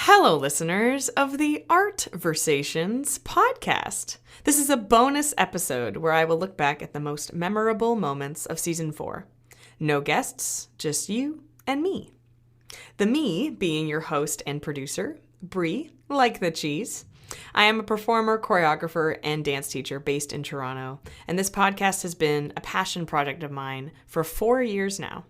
Hello, listeners of the Art Versations podcast. This is a bonus episode where I will look back at the most memorable moments of Season 4. No guests, just you and me. The me being your host and producer, Bri, like the cheese. I am a performer, choreographer, and dance teacher based in Toronto, and this podcast has been a passion project of mine for 4 years now.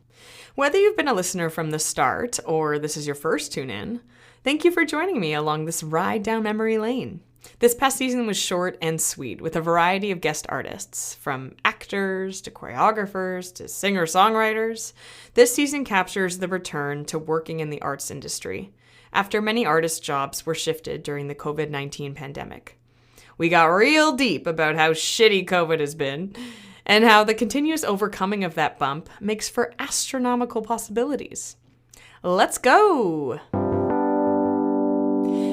Whether you've been a listener from the start or this is your first tune-in, thank you for joining me along this ride down memory lane. This past season was short and sweet, with a variety of guest artists, from actors to choreographers to singer-songwriters. This season captures the return to working in the arts industry, after many artist jobs were shifted during the COVID-19 pandemic. We got real deep about how shitty COVID has been, and how the continuous overcoming of that bump makes for astronomical possibilities. Let's go!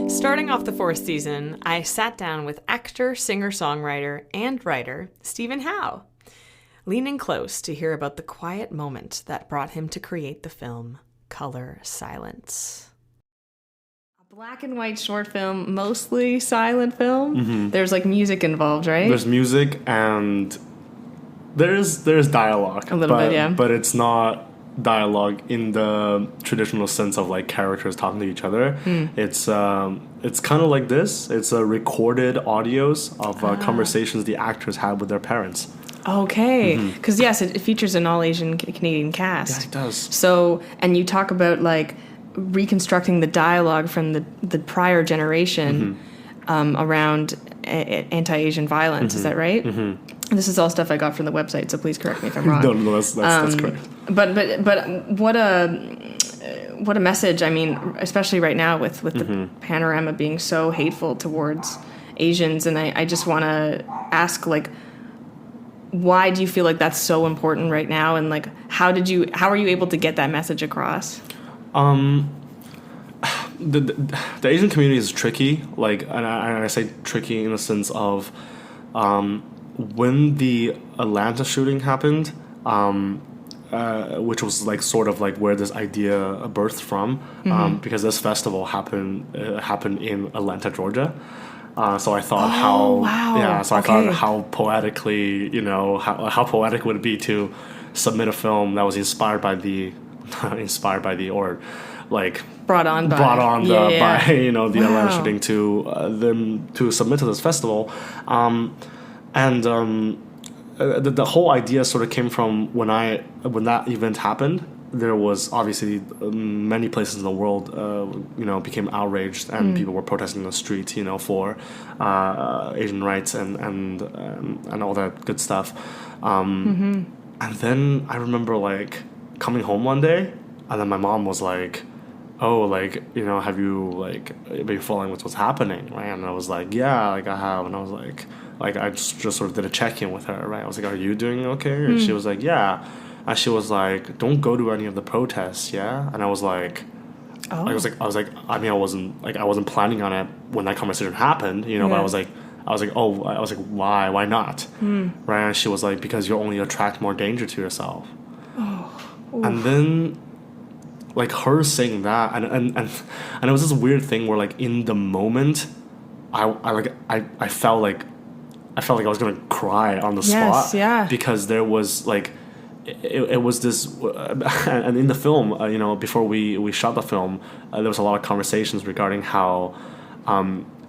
Starting off the 4th season, I sat down with actor, singer-songwriter, and writer Stephen Howe, leaning close to hear about the quiet moment that brought him to create the film Color Silence. A black and white short film, mostly silent film. Mm-hmm. There's like music involved, right? There's music and there's dialogue. A little bit, yeah. But it's not dialogue in the traditional sense of like characters talking to each other. It's kind of like this. It's recorded audios of conversations the actors had with their parents. Okay, because yes, it features an all-Asian Canadian cast. Yeah, it does. So, and you talk about like reconstructing the dialogue from the prior generation around anti-Asian violence. Is that right? This is all stuff I got from the website, so please correct me if I'm wrong. No, that's correct. But what a message! I mean, especially right now with the panorama being so hateful towards Asians, and I just want to ask, like, why do you feel like that's so important right now, and like how are you able to get that message across? The Asian community is tricky, like, and I say tricky in the sense of, when the Atlanta shooting happened, which was like sort of like where this idea birthed from, because this festival happened in Atlanta, Georgia. So I thought I thought how poetically, how poetic would it be to submit a film that was inspired by the brought on by the Atlanta shooting to submit to this festival. The whole idea sort of came from when that event happened. There was obviously many places in the world, became outraged, and people were protesting in the streets, for Asian rights and all that good stuff. And then I remember like coming home one day, and then my mom was like, "Oh, like, have you like been following what's happening?" Right? And I was like, "Yeah, like I have." And I was like I just sort of did a check-in with her, right? I was like, "Are you doing okay?" And she was like, "Yeah." And she was like, "Don't go to any of the protests, yeah?" And I was like, I wasn't planning on it when that conversation happened, but I was like, why not? Right? And she was like, "Because you only attract more danger to yourself." And then like her saying that, and it was this weird thing where like in the moment, I felt like I was gonna cry on the spot, because there was like it was this, and in the film, before we shot the film, there was a lot of conversations regarding how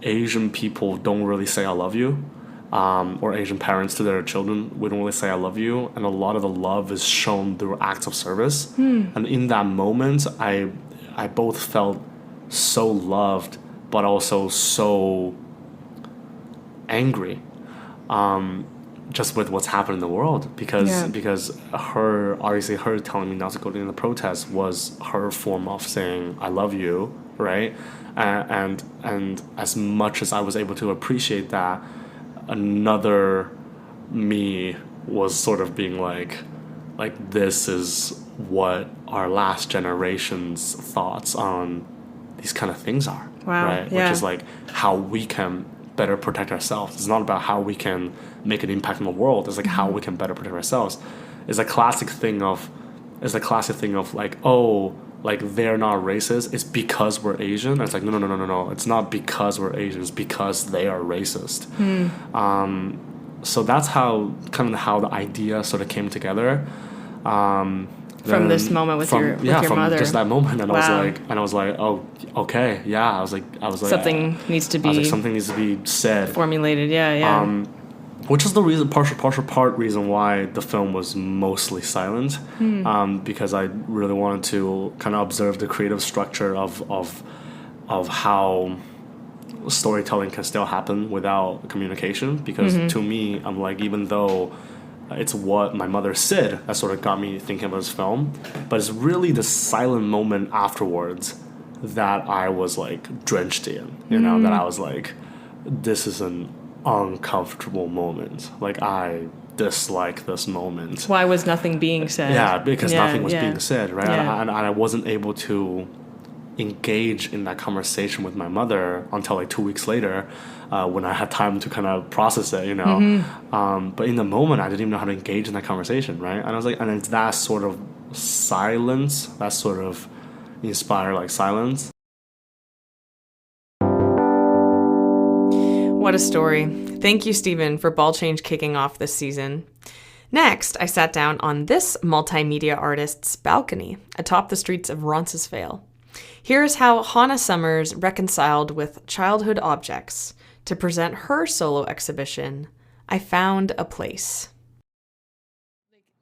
Asian people don't really say "I love you." Or Asian parents to their children, we don't really say "I love you," and a lot of the love is shown through acts of service. And in that moment, I both felt so loved, but also so angry, just with what's happened in the world. Because her telling me not to go to the protest was her form of saying "I love you," right? And as much as I was able to appreciate that, another me was sort of being like this is what our last generation's thoughts on these kind of things are. Wow. Right? Yeah. Which is like how we can better protect ourselves. It's not about how we can make an impact in the world. It's like how we can better protect ourselves. It's a classic thing of like, oh, like, they're not racist, it's because we're Asian. And it's like, no. It's not because we're Asian, it's because they are racist. So that's how the idea sort of came together. From this moment with your mother. Just that moment. And I was like, oh, okay, yeah. I was like, something needs to be. I was like, something needs to be said. Formulated, yeah. Which is the reason, partial part reason why the film was mostly silent, because I really wanted to kind of observe the creative structure of how storytelling can still happen without communication. Because to me, I'm like, even though it's what my mother said that sort of got me thinking about this film, but it's really the silent moment afterwards that I was like drenched in, that I was like, this is an uncomfortable moment. Like, I dislike this moment. Why was nothing being said? Yeah, because nothing was being said, right? Yeah. And I wasn't able to engage in that conversation with my mother until like 2 weeks later, when I had time to kind of process it, But in the moment, I didn't even know how to engage in that conversation, right? And I was like, and it's that sort of silence, that sort of inspired like silence. What a story. Thank you, Stephen, for Ball Change kicking off this season. Next, I sat down on this multimedia artist's balcony atop the streets of Roncesvalles. Here's how Hannah Summers reconciled with childhood objects to present her solo exhibition, I Found a Place.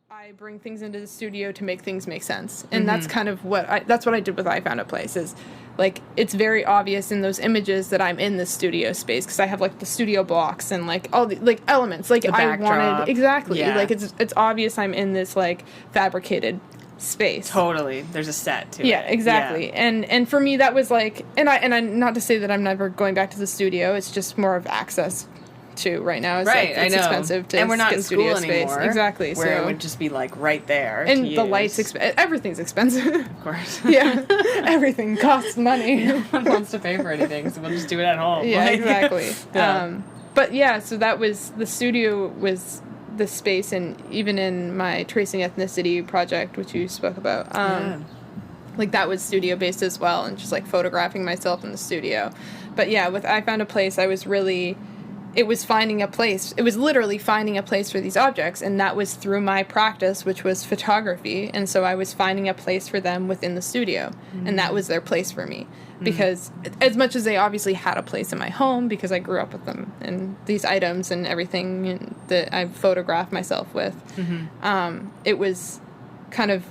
I bring things into the studio to make things make sense. And that's kind of what I did with I Found a Place, is like, it's very obvious in those images that I'm in the studio space, because I have like the studio blocks and like all the like elements, like I wanted like it's obvious I'm in this like fabricated space. Totally. There's a set to it. Yeah, exactly. Yeah. And for me that was like, and I not to say that I'm never going back to the studio, it's just more of access to right now. It's right, like, it's expensive to and we're not get in studio school space. anymore. Exactly. Where it would just be like right there. And the lights everything's expensive. Of course. Yeah. Everything costs money. No one wants to pay for anything, so we'll just do it at home. Yeah, like, exactly. Yeah. But yeah, so that was, the studio was the space, and even in my Tracing Ethnicity project, which you spoke about, like that was studio based as well, and just like photographing myself in the studio. But yeah, with I Found a Place, it was finding a place. It was literally finding a place for these objects, and that was through my practice, which was photography, and so I was finding a place for them within the studio, and that was their place for me. Because as much as they obviously had a place in my home, because I grew up with them and these items and everything that I photographed myself with, it was kind of,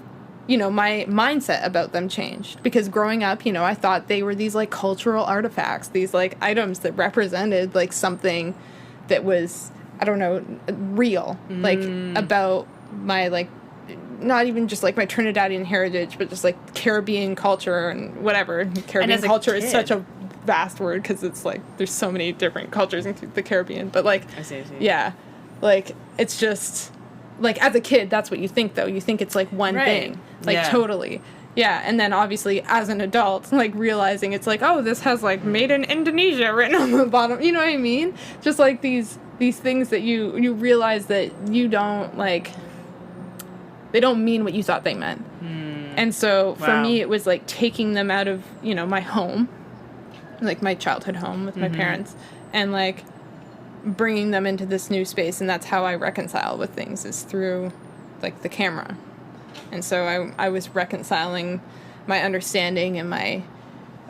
my mindset about them changed. Because growing up, I thought they were these like cultural artifacts, these like items that represented like something that was, I don't know, real, like about my like, not even just like my Trinidadian heritage, but just like Caribbean culture and whatever. Caribbean culture is such a vast word, because it's like there's so many different cultures in the Caribbean. But like, I see. Yeah, like it's just like, as a kid, that's what you think though. You think it's like one thing, like totally. Yeah, and then obviously as an adult, like realizing it's like, oh, this has like made in Indonesia written on the bottom. You know what I mean? Just like these things that you realize that you don't like. They don't mean what you thought they meant. And so for me, it was like taking them out of, my home, like my childhood home with my parents, and like bringing them into this new space. And that's how I reconcile with things, is through like the camera. And so I was reconciling my understanding and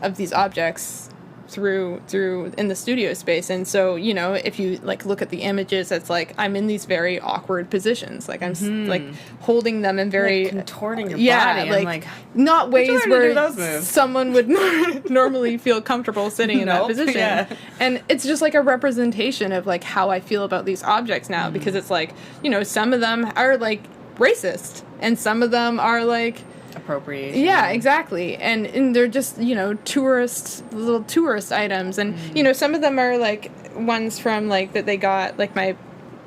of these objects through in the studio space. And so, if you like look at the images, it's like I'm in these very awkward positions, like I'm like holding them in very like contorting your body, like not ways where someone would normally feel comfortable sitting in that position. And it's just like a representation of like how I feel about these objects now, because it's like, some of them are like racist and some of them are like appropriation. Yeah, exactly. And they're just, little tourist items. And, some of them are, like, ones from, like, that they got, like, my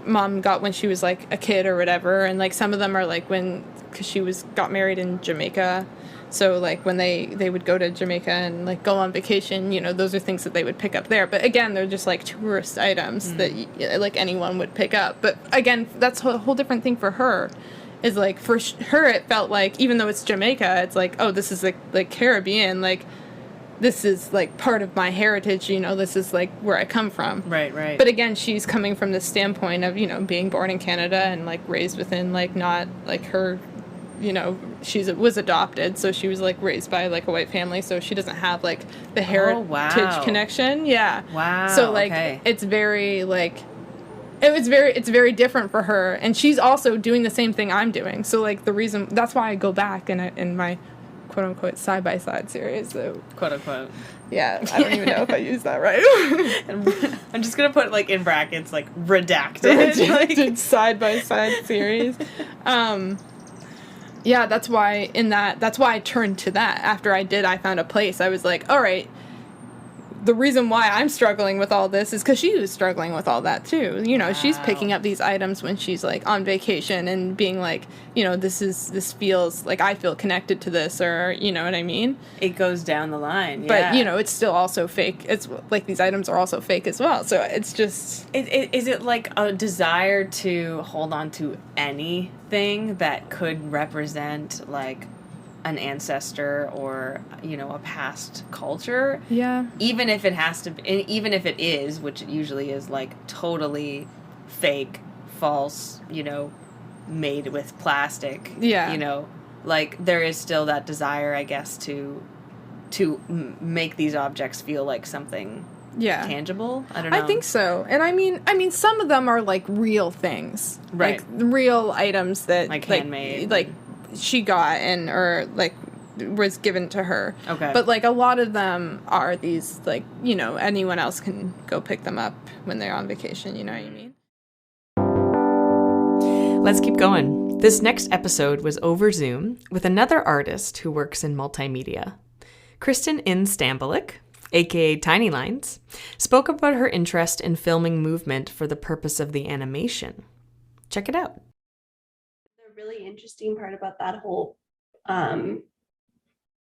mom got when she was, like, a kid or whatever. And, like, some of them are, like, because she got married in Jamaica. So, like, when they would go to Jamaica and, like, go on vacation, those are things that they would pick up there. But, again, they're just, like, tourist items that, like, anyone would pick up. But, again, that's a whole different thing for her. is like for her it felt like, even though it's Jamaica, it's like, oh, this is like Caribbean, like this is like part of my heritage, you know, this is like where I come from. Right. But again, she's coming from the standpoint of, you know, being born in Canada and like raised within like not like her, you know, was adopted, so she was like raised by like a white family, so she doesn't have like the heritage connection. Yeah. Wow. So like it's very like it's very different for her, and she's also doing the same thing I'm doing. So like that's why I go back in my quote unquote side by side series. So quote unquote. Yeah, I don't even know if I used that right. I'm just gonna put like in brackets like redacted side by side series. Yeah, that's why I turned to that. After I found a place. I was like, all right, the reason why I'm struggling with all this is because she was struggling with all that too. You know, wow. She's picking up these items when she's like on vacation and being like, you know, this feels like I feel connected to this, or you know what I mean? It goes down the line, yeah. But you know, it's still also fake. It's like these items are also fake as well. So it's just is it like a desire to hold on to anything that could represent like an ancestor or, you know, a past culture? Yeah. Even if it has to be, even if it is, which it usually is, like totally fake, false, you know, made with plastic. Yeah. You know, like there is still that desire, I guess, to make these objects feel like something tangible. I don't know. I think so. And I mean some of them are like real things. Right. Like real items that like handmade. Like she got or like was given to her. Okay. But like a lot of them are these like, you know, anyone else can go pick them up when they're on vacation, you know what I mean? Let's keep going. This next episode was over Zoom with another artist who works in multimedia. Kristen-Innes Stambolic, aka Tinylines, spoke about her interest in filming movement for the purpose of the animation. Check it out. Really interesting part about that whole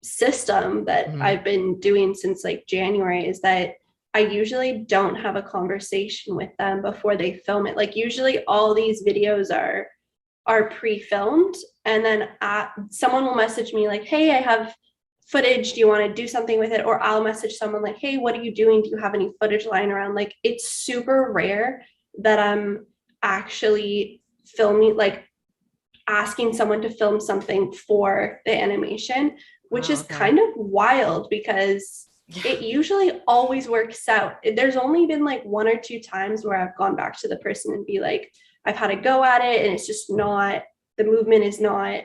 system that I've been doing since like January is that I usually don't have a conversation with them before they film it. Like usually all these videos are pre-filmed, and then someone will message me like, hey, I have footage, do you want to do something with it? Or I'll message someone like, hey, what are you doing? Do you have any footage lying around? Like it's super rare that I'm actually filming, like asking someone to film something for the animation, which is kind of wild because it usually always works out. There's only been like one or two times where I've gone back to the person and be like, I've had a go at it and it's just not, the movement is not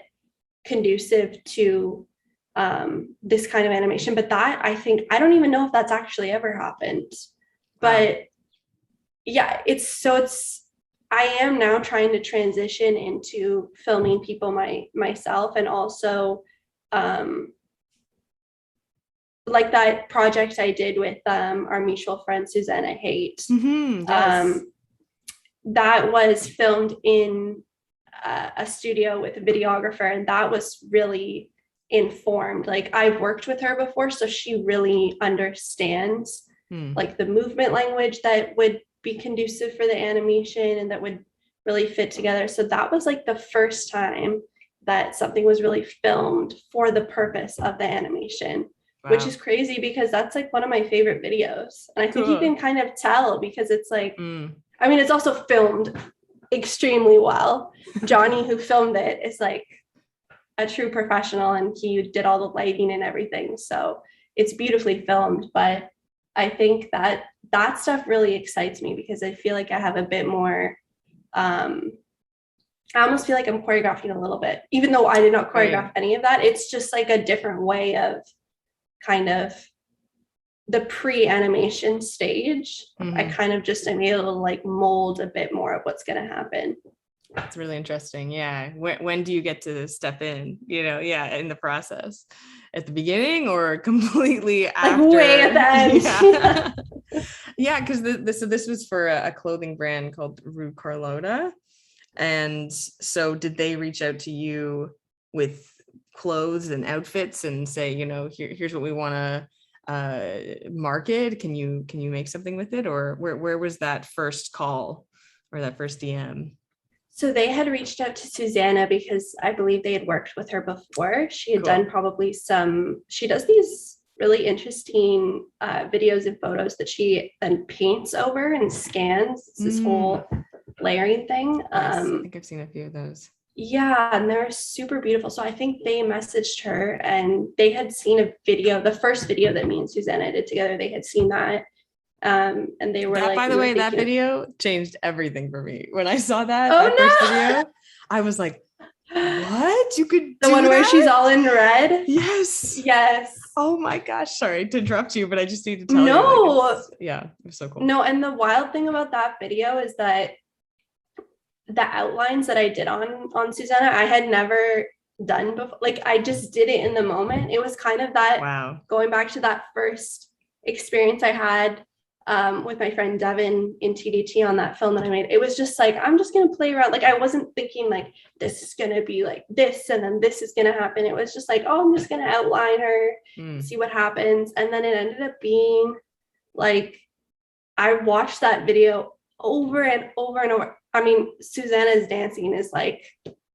conducive to this kind of animation. But that, I don't even know if that's actually ever happened. But yeah, I am now trying to transition into filming people myself, and also like that project I did with our mutual friend Susanna Haight. Yes. That was filmed in a studio with a videographer, and that was really informed. Like I've worked with her before, so she really understands like the movement language that would be conducive for the animation and that would really fit together. So that was like the first time that something was really filmed for the purpose of the animation, which is crazy because that's like one of my favorite videos. And I think you can kind of tell because it's like, I mean, it's also filmed extremely well. Johnny, who filmed it, is like a true professional, and he did all the lighting and everything. So it's beautifully filmed, but I think that stuff really excites me because I feel like I have a bit more, I almost feel like I'm choreographing a little bit, even though I did not choreograph any of that. It's just like a different way of kind of the pre-animation stage. I kind of just am able to like mold a bit more of what's going to happen. That's really interesting. Yeah. When do you get to step in, you know, in the process? At the beginning or completely after? Like way at the end. Yeah, because this was for a clothing brand called Rue Carlotta. And so did they reach out to you with clothes and outfits and say, you know, here's what we want to market? Can you make something with it? Or where was that first call or that first DM? So they had reached out to Susanna because I believe they had worked with her before. She had done probably she does these really interesting videos and photos that she then paints over and scans. It's this whole layering thing. Yes, I think I've seen a few of those. Yeah, and they're super beautiful. So I think they messaged her and they had seen a video, the first video that me and Susanna did together. They had seen that. And they were By the way, that video changed everything for me. When I saw that first video, I was like, what? You could the one where she's all in red? Yes. Oh my gosh. Sorry to interrupt you, but I just need to tell you. No. Yeah, it was so cool. No, and the wild thing about that video is that the outlines that I did on Susanna, I had never done before. Like I just did it in the moment. It was kind of that going back to that first experience I had with my friend Devin in TDT on that film that I made. It was just like, I'm just going to play around. Like, I wasn't thinking like, this is going to be like this, and then this is going to happen. It was just like, oh, I'm just going to outline her, see what happens. And then it ended up being like, I watched that video over and over and over. I mean, Susanna's dancing is like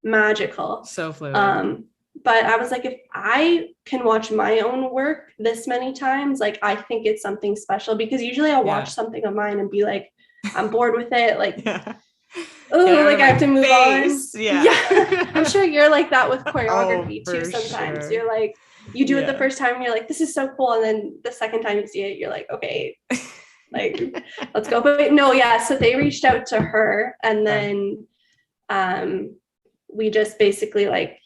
magical. So fluid. But I was like, if I can watch my own work this many times, like, I think it's something special, because usually I'll watch something of mine and be like, I'm bored with it. Like, like I have to move on. Yeah. I'm sure you're like that with choreography too. Sometimes you're like, you do it the first time and you're like, this is so cool. And then the second time you see it, you're like, okay, like, let's go. But no, so they reached out to her, and then, we just basically like,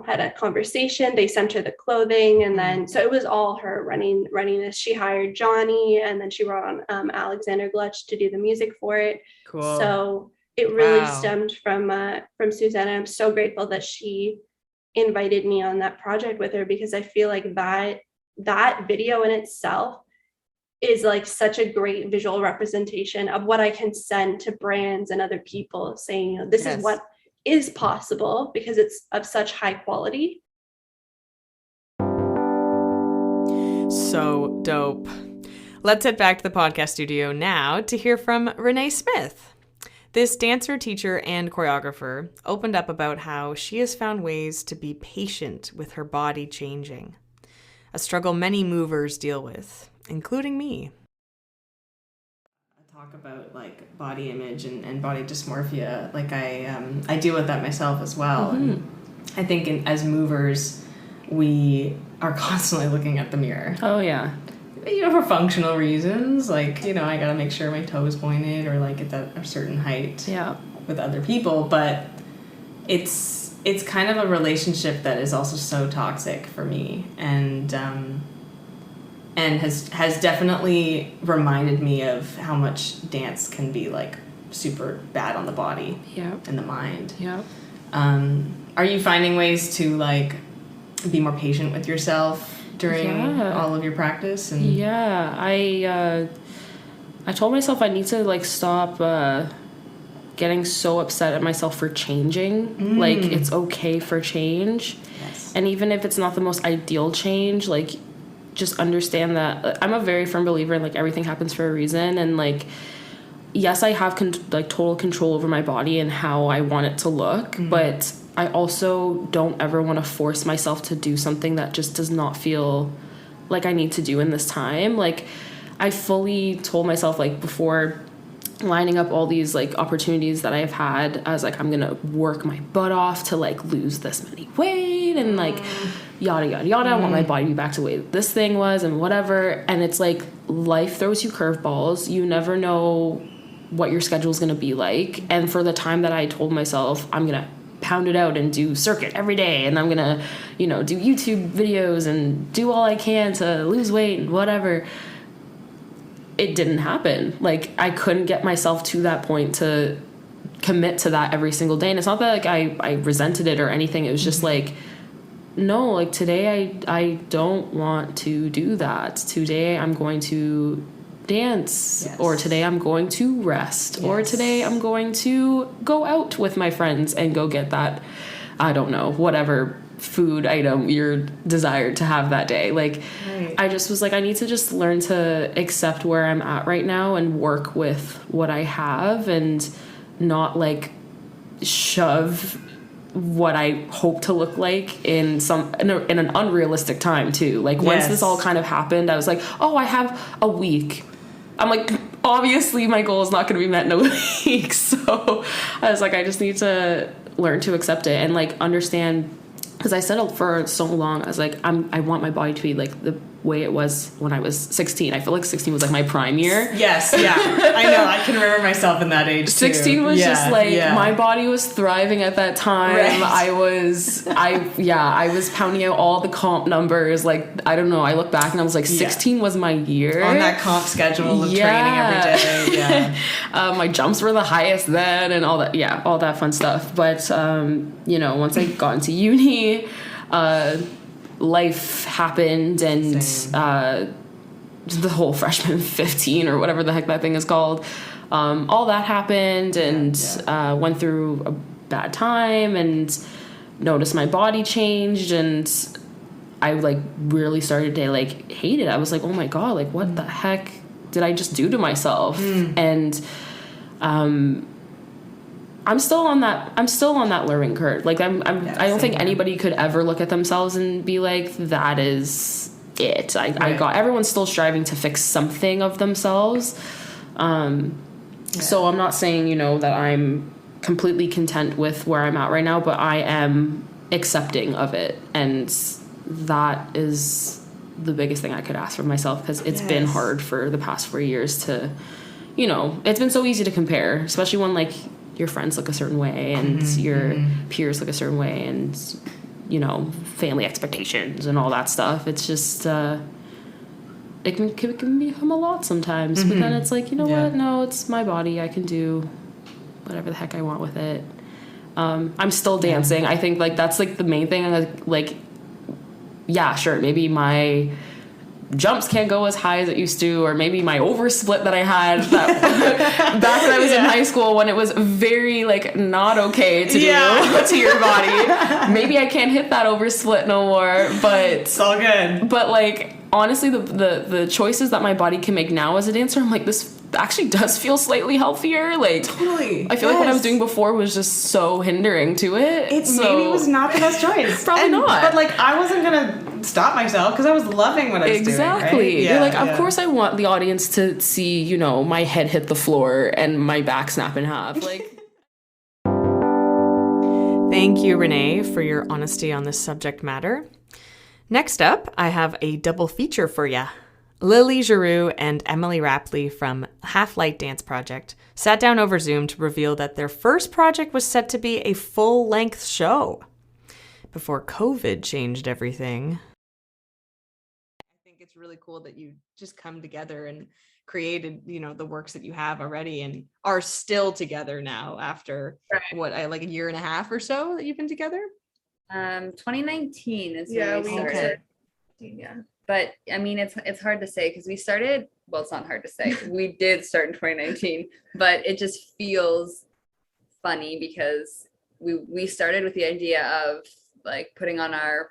had a conversation. They sent her the clothing, and then, so it was all her running this. She hired Johnny, and then she brought on Alexander Glutch to do the music for it. Cool. So it really stemmed from Susanna. I'm so grateful that she invited me on that project with her, because I feel like that video in itself is like such a great visual representation of what I can send to brands and other people, saying, this is what is possible, because it's of such high quality. So dope. Let's head back to the podcast studio now to hear from Renee Smith. This dancer, teacher, and choreographer opened up about how she has found ways to be patient with her body changing, a struggle many movers deal with, including me. Talk about like body image and body dysmorphia. Like I deal with that myself as well. And I think as movers, we are constantly looking at the mirror. Oh yeah. For functional reasons, like, I gotta make sure my toe is pointed or like at a certain height with other people. But it's kind of a relationship that is also so toxic for me, and has definitely reminded me of how much dance can be like super bad on the body and the mind. Are you finding ways to like be more patient with yourself during all of your practice? And I told myself I need to like stop getting so upset at myself for changing. Like, it's okay for change. And even if it's not the most ideal change, like, just understand that I'm a very firm believer in like everything happens for a reason, and like, yes, I have total control over my body and how I want it to look, but I also don't ever want to force myself to do something that just does not feel like I need to do in this time. Like, I fully told myself, like, before lining up all these like opportunities that I've had, I was like, I'm gonna work my butt off to like lose this many weight and like yada yada yada. I want my body to be back to the way this thing was and whatever. And it's like, life throws you curveballs. You never know what your schedule is gonna be like. And for the time that I told myself I'm gonna pound it out and do circuit every day, and I'm gonna do YouTube videos and do all I can to lose weight and whatever, it didn't happen. Like, I couldn't get myself to that point to commit to that every single day. And it's not that like I resented it or anything. It was just like, no, like today I don't want to do that. Today I'm going to dance, or today I'm going to rest, or today I'm going to go out with my friends and go get that, I don't know, whatever food item you're desired to have that day. Like, I just was like, I need to just learn to accept where I'm at right now and work with what I have, and not like shove what I hope to look like in an unrealistic time too. Like once this all kind of happened, I was like, oh, I have a week. I'm like, obviously my goal is not going to be met in a week. So I was like, I just need to learn to accept it and like understand, because I settled for so long. I was like, I want my body to be like the way it was when I was 16. I feel like 16 was like my prime year. Yes, yeah. I know. I can remember myself in that age too. 16 was just like my body was thriving at that time. Right. I was pounding out all the comp numbers. Like, I don't know. I look back and I was like, 16 was my year. On that comp schedule of training every day. Yeah. My jumps were the highest then and all that. Yeah, all that fun stuff. But, you know, once I got into uni, life happened and the whole freshman 15 or whatever the heck that thing is called, all that happened and went through a bad time and noticed my body changed, and I like really started to like hate it. I was like, oh my god, like what the heck did I just do to myself? And I'm still on that learning curve. Like I don't think anybody could ever look at themselves and be like, that is it. Everyone's still striving to fix something of themselves. So I'm not saying, you know, that I'm completely content with where I'm at right now, but I am accepting of it. And that is the biggest thing I could ask for myself, because it's been hard for the past 4 years to, you know, it's been so easy to compare, especially when like your friends look a certain way and your peers look a certain way and, you know, family expectations and all that stuff. It's just, it can become a lot sometimes. But then it's like, you know what? No, it's my body. I can do whatever the heck I want with it. I'm still dancing. I think like that's like the main thing. Like, yeah, sure. Maybe my jumps can't go as high as it used to, or maybe my oversplit that I had back when I was in high school, when it was very like not okay to do to your body. Maybe I can't hit that oversplit no more, but it's all good. But like honestly, the choices that my body can make now as a dancer, I'm like, this actually does feel slightly healthier. Like totally. I feel like what I was doing before was just so hindering to it. Maybe was not the best choice. Probably not. But like I wasn't gonna stop myself because I was loving what I was doing. Exactly. Right? You're like, of course I want the audience to see, you know, my head hit the floor and my back snap in half. Like. Thank you, Renee, for your honesty on this subject matter. Next up, I have a double feature for ya. Lilly, Giroux, and Emily Rapley from Half Light Dance Project sat down over Zoom to reveal that their first project was set to be a full-length show before COVID changed everything. I think it's really cool that you just come together and created, you know, the works that you have already and are still together now after like a year and a half or so that you've been together. 2019 is when we started. Yeah. But I mean, it's hard to say because we started, well, it's not hard to say. We did start in 2019, but it just feels funny because we started with the idea of like putting on our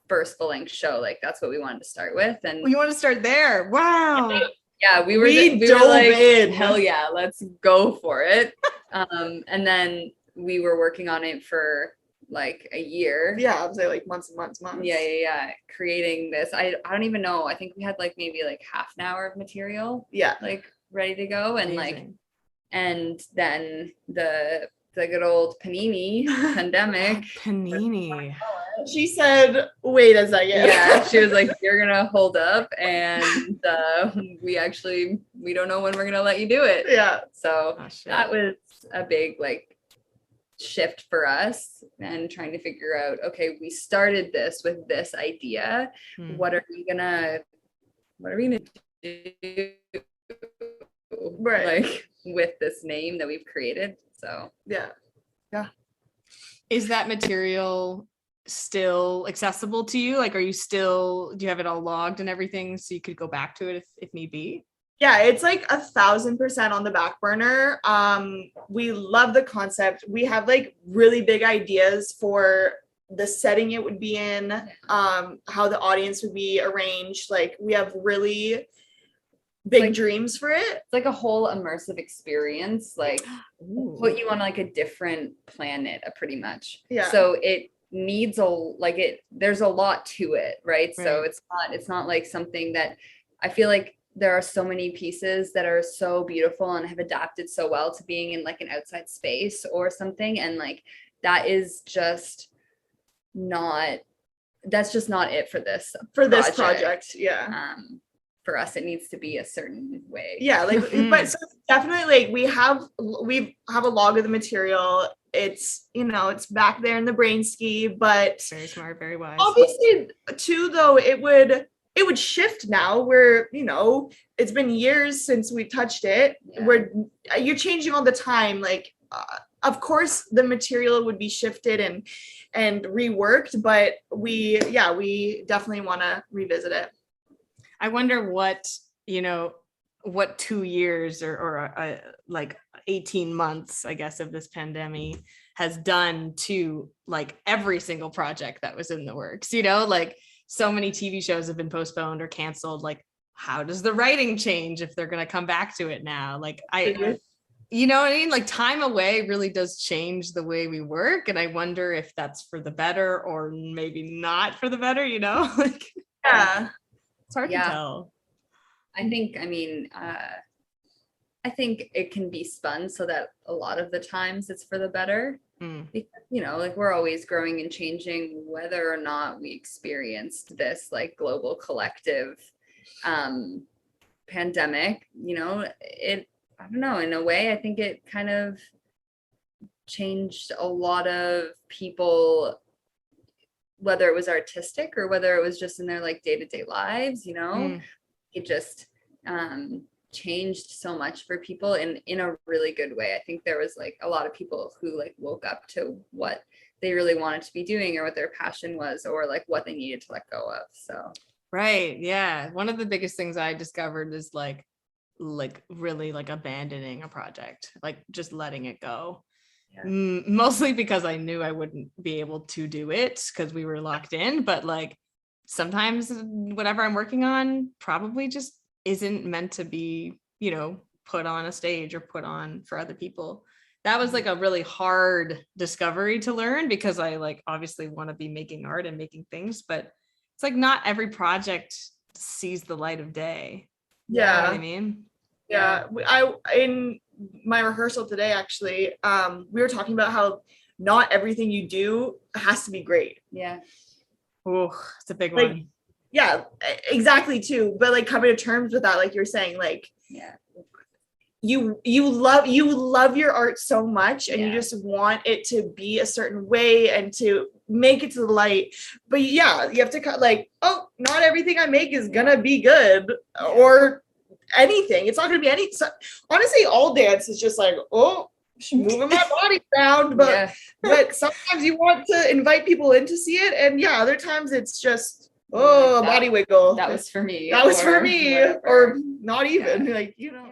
first full-length show. Like that's what we wanted to start with. And we want to start there. Wow. Yeah, we were like, hell yeah, let's go for it. And then we were working on it for like a year. Yeah, I would say like months and months. Yeah. Creating this. I don't even know. I think we had like maybe like half an hour of material. Yeah. Like ready to go. And amazing. Like, and then the good old panini pandemic. Panini. She said, wait a second. Yeah, she was like, you're gonna hold up and we don't know when we're gonna let you do it. Yeah. So that was a big like shift for us and trying to figure out, okay, we started this with this idea. What are we gonna do like with this name that we've created? So yeah. Is that material still accessible to you? Like, do you have it all logged and everything so you could go back to it if need be? Yeah, it's like 1,000% on the back burner. We love the concept. We have like really big ideas for the setting it would be in, how the audience would be arranged. Like we have really big dreams for it. It's like a whole immersive experience, like put you on like a different planet, pretty much. Yeah. So it needs there's a lot to it, right? So it's not like something that I feel like there are so many pieces that are so beautiful and have adapted so well to being in like an outside space or something, and like that is just not it for this project. Yeah. For us, it needs to be a certain way. Yeah, like but so definitely like we have a log of the material. It's, you know, it's back there in the brain ski, but very smart, very wise. Obviously too, though, it would shift now where, you know, it's been years since we touched it. Where you're changing all the time. Like of course the material would be shifted and reworked, but we definitely want to revisit it. I wonder what 2 years or like 18 months, I guess, of this pandemic has done to like every single project that was in the works, you know, like so many TV shows have been postponed or canceled. Like, how does the writing change if they're going to come back to it now? Like, you know what I mean? Like time away really does change the way we work. And I wonder if that's for the better or maybe not for the better, you know, like, yeah. It's hard to tell. I think it can be spun so that a lot of the times it's for the better. Because, you know, like we're always growing and changing whether or not we experienced this like global collective pandemic, you know, I don't know, in a way, I think it kind of changed a lot of people, whether it was artistic or whether it was just in their like day-to-day lives, you know, it just changed so much for people in a really good way. I think there was like a lot of people who like woke up to what they really wanted to be doing or what their passion was or like what they needed to let go of. So right, yeah, one of the biggest things I discovered is like really like abandoning a project, like just letting it go. Mostly because I knew I wouldn't be able to do it because we were locked in, but like sometimes whatever I'm working on probably just isn't meant to be, you know, put on a stage or put on for other people. That was like a really hard discovery to learn because I like obviously want to be making art and making things, but it's like not every project sees the light of day. Yeah. You know what I mean? Yeah. In my rehearsal today, actually, we were talking about how not everything you do has to be great. Yeah. Oh, it's a big like, one. Yeah, exactly too. But like coming to terms with that, like you're saying, like, yeah, you love your art so much and you just want it to be a certain way and to make it to the light. But yeah, you have to like, oh, not everything I make is gonna be good or anything. It's not gonna be any. So, honestly, all dance is just like, oh, moving my body around. But but sometimes you want to invite people in to see it, and yeah, other times it's just a body wiggle. That was for me. That was for me, whatever. Or not even like, you know.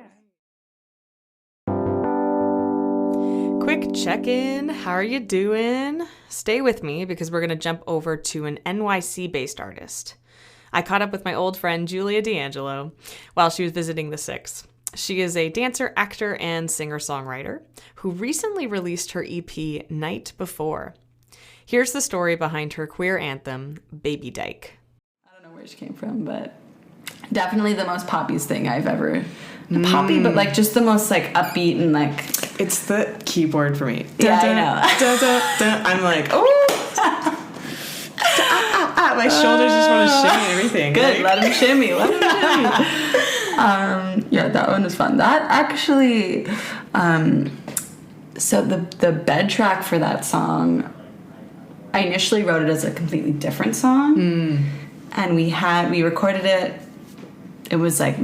Quick check-in. How are you doing? Stay with me because we're going to jump over to an NYC-based artist. I caught up with my old friend Julia D'Angelo while she was visiting the Six. She is a dancer, actor, and singer-songwriter who recently released her EP Night Before. Here's the story behind her queer anthem, Baby Dyke. I don't know where she came from, but definitely the most poppiest thing I've ever... Poppy, but like just the most like upbeat and like... It's the keyboard for me. Yeah, I know. I'm like, oh! My shoulders just want to shimmy and everything. Good, let him shimmy. Yeah, that one was fun. That actually, so the bed track for that song, I initially wrote it as a completely different song, and we recorded it. It was like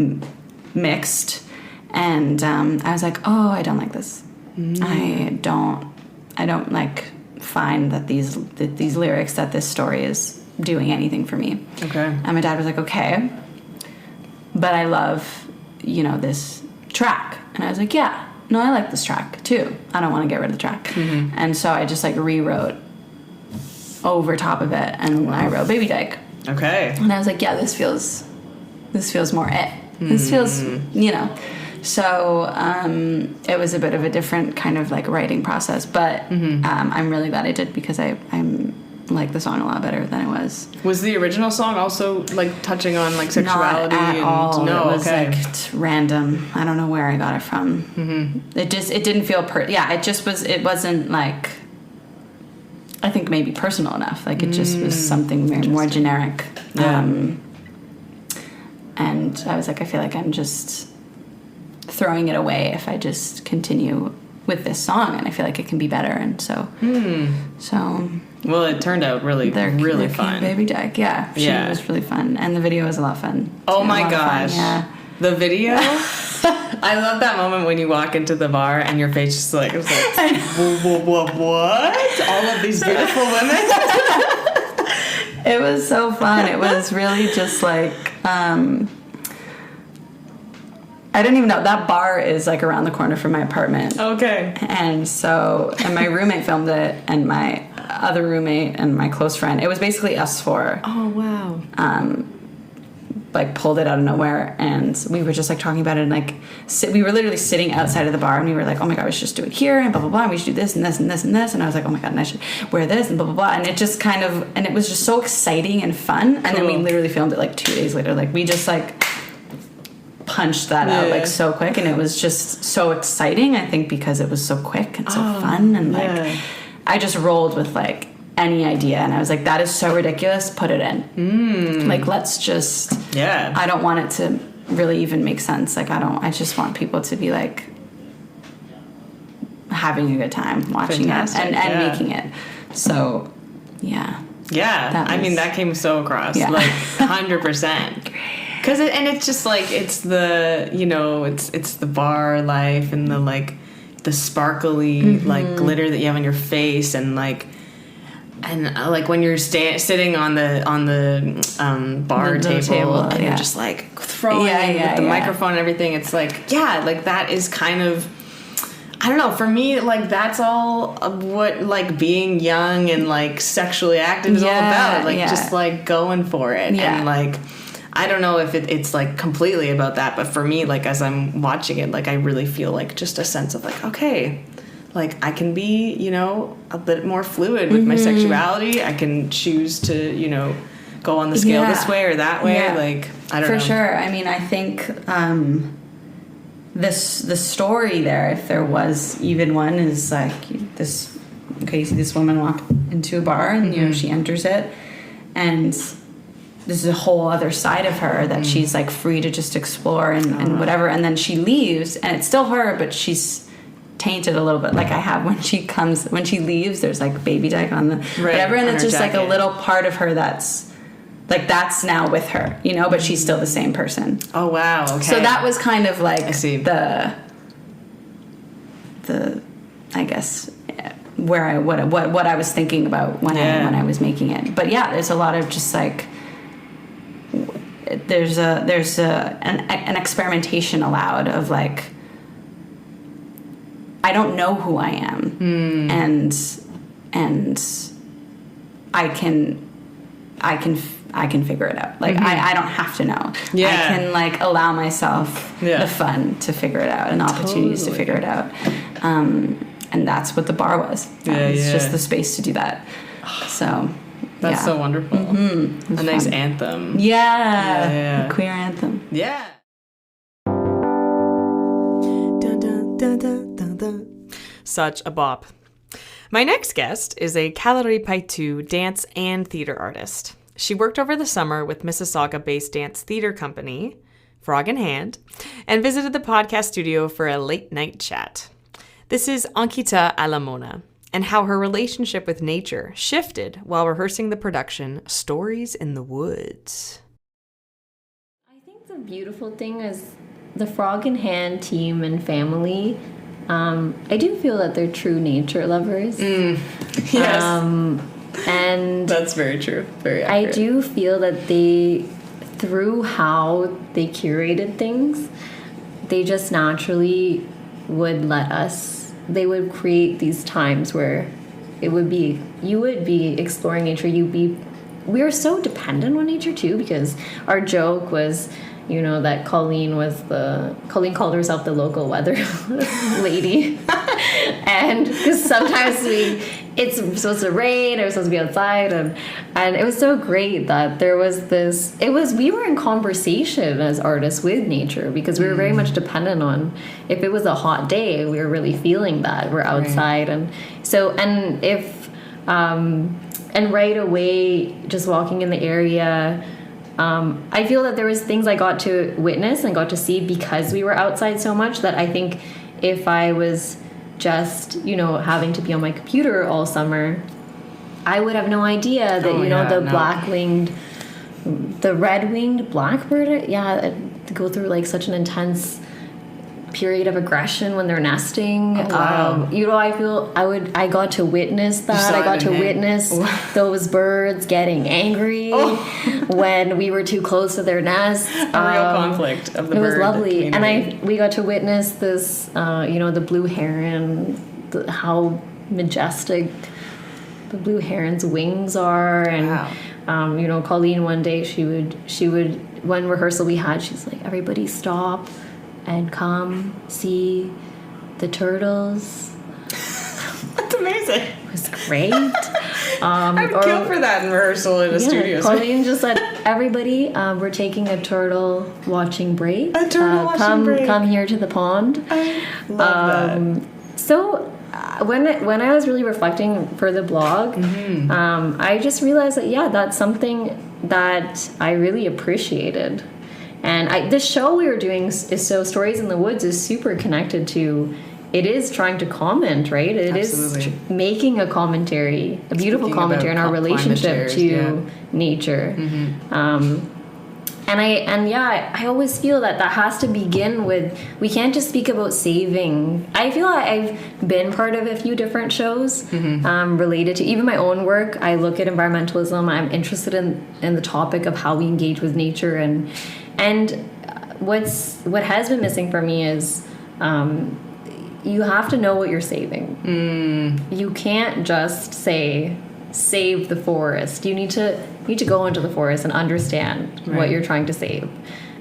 mixed, and I was like, oh, I don't like this. I don't like find that these lyrics, that this story is doing anything for me. Okay. And my dad was like, okay, but I love, this track. And I was like, yeah, no, I like this track too. I don't want to get rid of the track. Mm-hmm. And so I just like rewrote over top of it, and I wrote Baby Dyke. Okay. And I was like, yeah, this feels more it. This feels, So it was a bit of a different kind of like writing process, but I'm really glad I did because I'm like the song a lot better than it was. Was the original song also like touching on like sexuality? Not at all. No, it was like random. I don't know where I got it from. It didn't feel it wasn't like, I think maybe personal enough. Like it just was something very more generic. Yeah. And I was like, I feel like I'm just throwing it away if I just continue with this song, and I feel like it can be better. And so well, it turned out really fun. Baby Jack, she was really fun, and the video was a lot of fun. Oh my gosh, the video. I love that moment when you walk into the bar and your face just like, it was like, what? All of these beautiful women? It was so fun. It was really just like, I didn't even know. That bar is like around the corner from my apartment. Okay. And my roommate filmed it, and my other roommate and my close friend. It was basically us four. Oh, wow. Like pulled it out of nowhere, and we were just like talking about it, and like we were literally sitting outside of the bar, and we were like, oh my god, we should just do it here, and blah blah blah, and we should do this and this and this and this, and I was like, oh my god, and I should wear this and blah blah blah, and it just kind of, and it was just so exciting and fun. And then we literally filmed it like 2 days later. Like we just like punched that out like so quick, and it was just so exciting, I think, because it was so quick and so fun, and like I just rolled with like any idea, and I was like, that is so ridiculous, put it in. Like let's just I don't want it to really even make sense. Like I just want people to be like having a good time watching it and making it. So I mean that came so across like 100%. Because it's just like, it's the, it's the bar life and the like the sparkly like glitter that you have on your face, and like when you're sitting on the bar table and you're just like throwing with the microphone and everything. It's like like that is kind of, I don't know, for me, like that's all what like being young and like sexually active is all about. Like just like going for it and like. I don't know if it's like completely about that, but for me, like as I'm watching it, like I really feel like just a sense of like, okay, like I can be, a bit more fluid with my sexuality. I can choose to, go on the scale this way or that way. Like, I don't know. For sure. I mean, I think the story there, if there was even one, is like this, you see this woman walk into a bar and, she enters it, and this is a whole other side of her that she's like free to just explore and whatever, and then she leaves and it's still her, but she's tainted a little bit, like I have when she leaves, there's like baby dyke on the whatever, and it's just jacket. Like a little part of her that's now with her, but she's still the same person. Oh wow, okay. So that was kind of like I see. the I guess where I what I was thinking about when I was making it. But there's a lot of just like there's an experimentation allowed of like, I don't know who I am, and I can figure it out. Like I don't have to know. I can like allow myself the fun to figure it out and opportunities to figure it out. And that's what the bar was. It's just the space to do that. So. That's so wonderful. A nice anthem. Yeah. A queer anthem. Yeah. Dun, dun, dun, dun, dun, dun. Such a bop. My next guest is a Calorie Paitu dance and theater artist. She worked over the summer with Mississauga-based dance theater company, Frog in Hand, and visited the podcast studio for a late-night chat. This is Ankita Alemona, and how her relationship with nature shifted while rehearsing the production Stories in the Woods. I think the beautiful thing is the Frog in Hand team and family. I do feel that they're true nature lovers. Yes. And that's very true. Very accurate. I do feel that they, through how they curated things, they just naturally would let us. They would create these times where it would be, you would be exploring nature. We were so dependent on nature too, because our joke was, that Colleen called herself the local weather lady. And because sometimes it's supposed to rain, or we're supposed to be outside, and it was so great that there was we were in conversation as artists with nature, because we were very much dependent on, if it was a hot day, we were really feeling that we're outside. Right. And right away, just walking in the area, I feel that there was things I got to witness and got to see because we were outside so much, that I think if I was just, having to be on my computer all summer, I would have no idea that, the red-winged blackbird, to go through like such an intense period of aggression when they're nesting. Oh, wow. I got to witness that. I got to witness those birds getting angry when we were too close to their nest. A real conflict of the bird. It was lovely. Community. And we got to witness this, the blue heron, how majestic the blue heron's wings are. And, Colleen one day, she would, one rehearsal we had, she's like, everybody stop and come see the turtles. That's amazing. It was great. I would kill for that in rehearsal in a studio. Colleen just said, everybody, we're taking a turtle watching break. A turtle watching break. Come here to the pond. I love that. So when I was really reflecting for the blog, I just realized that, that's something that I really appreciated. And this show we were doing is so Stories in the Woods is super connected to, it is trying to comment, right? It Absolutely. is making a commentary, a beautiful commentary on our relationship to nature. I always feel that has to begin with, we can't just speak about saving. I feel like I've been part of a few different shows related to even my own work. I look at environmentalism. I'm interested in the topic of how we engage with nature, and what has been missing for me is you have to know what you're saving. You can't just say save the forest. You need to go into the forest and understand what you're trying to save.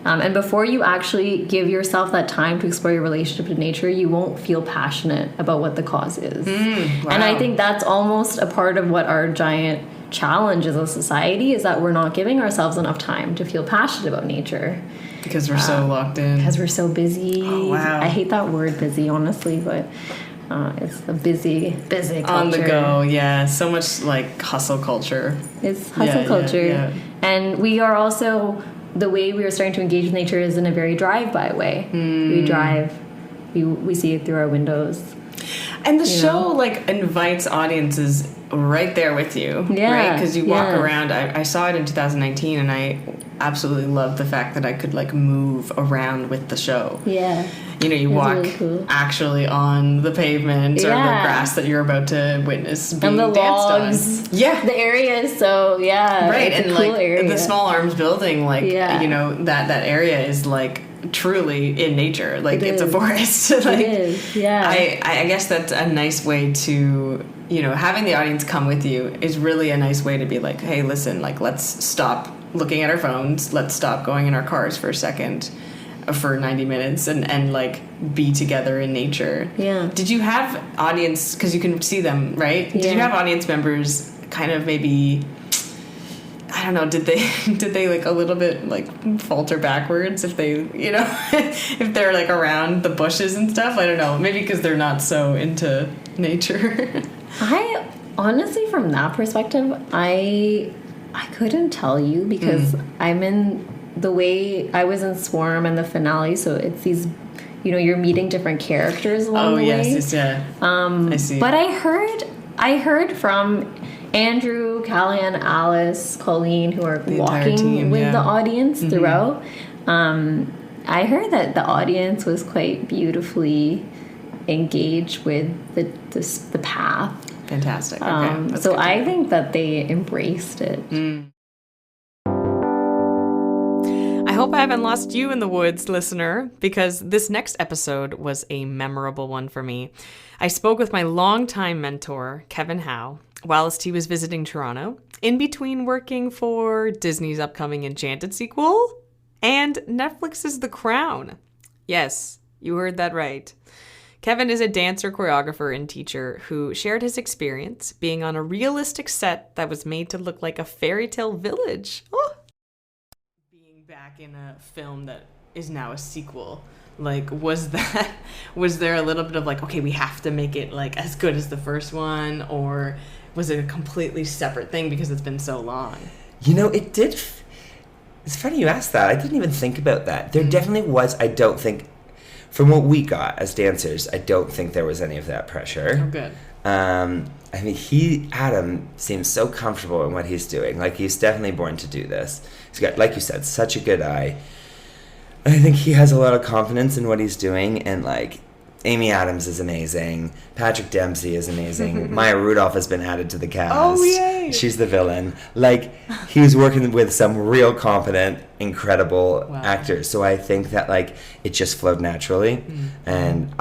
And before you actually give yourself that time to explore your relationship to nature, you won't feel passionate about what the cause is. Wow. And I think that's almost a part of what our giant challenge as a society is, that we're not giving ourselves enough time to feel passionate about nature. Because we're so locked in. Because we're so busy. Oh, wow. I hate that word busy, honestly, but it's a busy culture. On the go, yeah. So much like hustle culture. It's hustle culture. Yeah. And we are also, the way we are starting to engage with nature is in a very drive-by way. We drive, we see it through our windows. And the show like invites audiences right there with you, right? Because you walk around. I saw it in 2019, and I absolutely loved the fact that I could like move around with the show. Yeah. You walk really cool. actually on the pavement or the grass that you're about to witness being and the danced logs. on. Yeah. The area is so, right. And cool like area. the Small Arms building, like, that area is like truly in nature. Like it's a forest. Like, it is, yeah. I guess that's a nice way to, having the audience come with you is really a nice way to be like, hey, listen, like let's stop looking at our phones. Let's stop going in our cars for a second. For 90 minutes and like be together in nature. Yeah. Did you have audience, because you can see them, right? Yeah. Did you have audience members kind of maybe, I don't know, did they like a little bit like falter backwards if they, if they're like around the bushes and stuff? I don't know. Maybe because they're not so into nature. I honestly, from that perspective, I couldn't tell you, because I'm in the way I was in Swarm and the finale, so it's these, you're meeting different characters along the way. Oh, yes, yeah. I see. But I heard from Andrew, Callahan, Alice, Colleen, who are walking with the audience throughout. I heard that the audience was quite beautifully engaged with the path. Fantastic. Okay. So I think that they embraced it. I hope I haven't lost you in the woods, listener, because this next episode was a memorable one for me. I spoke with my longtime mentor, Kevin Howe, whilst he was visiting Toronto, in between working for Disney's upcoming Enchanted sequel and Netflix's The Crown. Yes, you heard that right. Kevin is a dancer, choreographer, and teacher who shared his experience being on a realistic set that was made to look like a fairy tale village. Oh. Being back in a film that is now a sequel, like, was there a little bit of like, okay, we have to make it like as good as the first one, or was it a completely separate thing because it's been so long? You know, it did. It's funny you asked that. I didn't even think about that. There definitely was, I don't think, from what we got as dancers, I don't think there was any of that pressure. Oh, good. I mean, Adam seems so comfortable in what he's doing. Like, he's definitely born to do this. He's got, like you said, such a good eye. I think he has a lot of confidence in what he's doing, and, like, Amy Adams is amazing. Patrick Dempsey is amazing. Maya Rudolph has been added to the cast. Oh, yay! She's the villain. Like, he was working with some real competent, incredible actors. So I think that, like, it just flowed naturally. Mm-hmm. And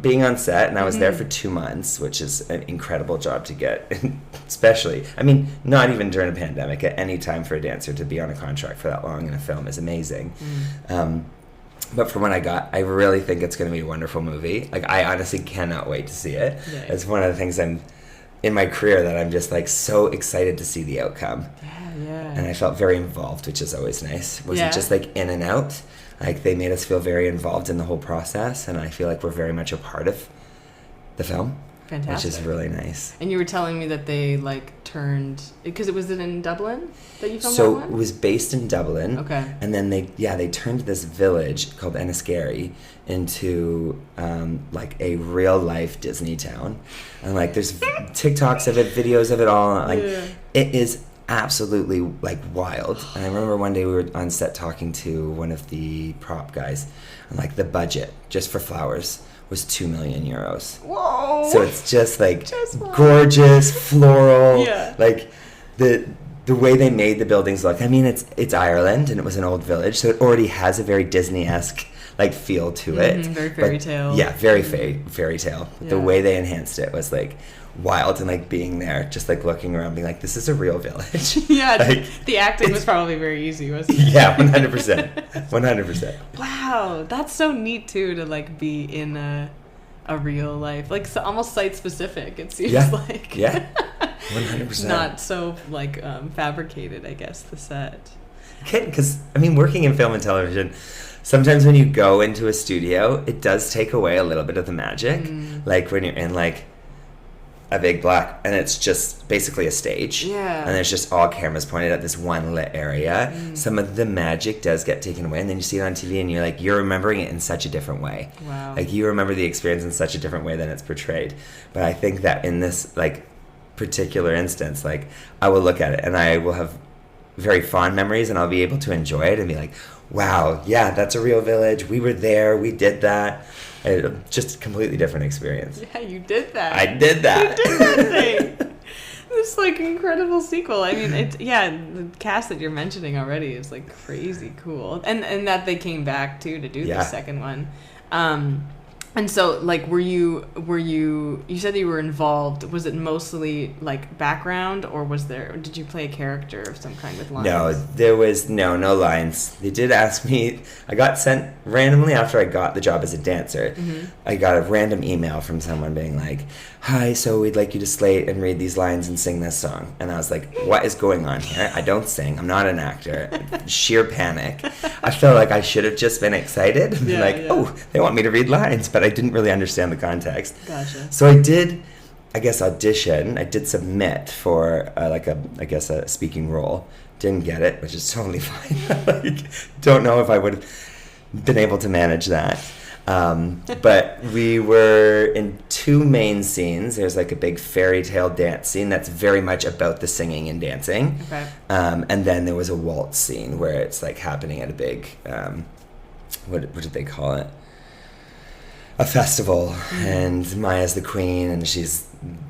being on set, and I was there for 2 months, which is an incredible job to get, especially, I mean, not even during a pandemic, at any time for a dancer to be on a contract for that long in a film is amazing. But from what I really think it's going to be a wonderful movie. Like, I honestly cannot wait to see it. Yeah. It's one of the things in my career that I'm just, like, so excited to see the outcome. Yeah. And I felt very involved, which is always nice. It wasn't just, like, in and out. Like, they made us feel very involved in the whole process, and I feel like we're very much a part of the film. Fantastic. Which is really nice. And you were telling me that they, like, turned... Because it was in Dublin that you filmed that one? So it was based in Dublin. Okay. And then they turned this village called Enniskerry into, like, a real-life Disney town. And, like, there's TikToks of it, videos of it all. Like, it is absolutely, like, wild. And I remember one day we were on set talking to one of the prop guys, and, like, the budget just for flowers was 2 million euros. Whoa! So it's just like gorgeous, floral. Yeah. Like the way they made the buildings look. I mean, it's Ireland, and it was an old village, so it already has a very Disney-esque like feel to it. Very fairy tale. Yeah, very fairy tale. Yeah. The way they enhanced it was like wild, and like being there, just like looking around, being like, this is a real village. Yeah, like, the acting was probably very easy, wasn't it? Yeah, 100%. 100%. Wow, that's so neat too, to like be in a real life, like so almost site specific. It seems like. Yeah. 100%. Not so like fabricated, I guess, the set. Because I mean, working in film and television, sometimes when you go into a studio, it does take away a little bit of the magic. Like when you're in like a big black, and it's just basically a stage. Yeah. And there's just all cameras pointed at this one lit area. Some of the magic does get taken away, and then you see it on TV, and you're remembering it in such a different way. Wow. Like you remember the experience in such a different way than it's portrayed. But I think that in this like particular instance, like I will look at it and I will have very fond memories, and I'll be able to enjoy it and be like, wow, yeah, that's a real village. We were there. We did that. Just a completely different experience. Yeah, you did that. I did that. You did that thing. This like incredible sequel. I mean, the cast that you're mentioning already is like crazy cool, and that they came back too to do the second one. And so, like, you said that you were involved. Was it mostly, like, background, or did you play a character of some kind with lines? No, there was no lines. They did ask me, I got sent randomly after I got the job as a dancer. I got a random email from someone being like, hi, so we'd like you to slate and read these lines and sing this song. And I was like, what is going on here? I don't sing. I'm not an actor. Sheer panic. I felt like I should have just been excited and oh, they want me to read lines, but I didn't really understand the context. Gotcha. So I did, I guess, audition. I did submit for a speaking role. Didn't get it, which is totally fine. Like, don't know if I would have been able to manage that. But we were in two main scenes. There's like a big fairy tale dance scene that's very much about the singing and dancing. Okay. And then there was a waltz scene where it's like happening at a big, what did they call it? A festival, and Maya's the queen, and she's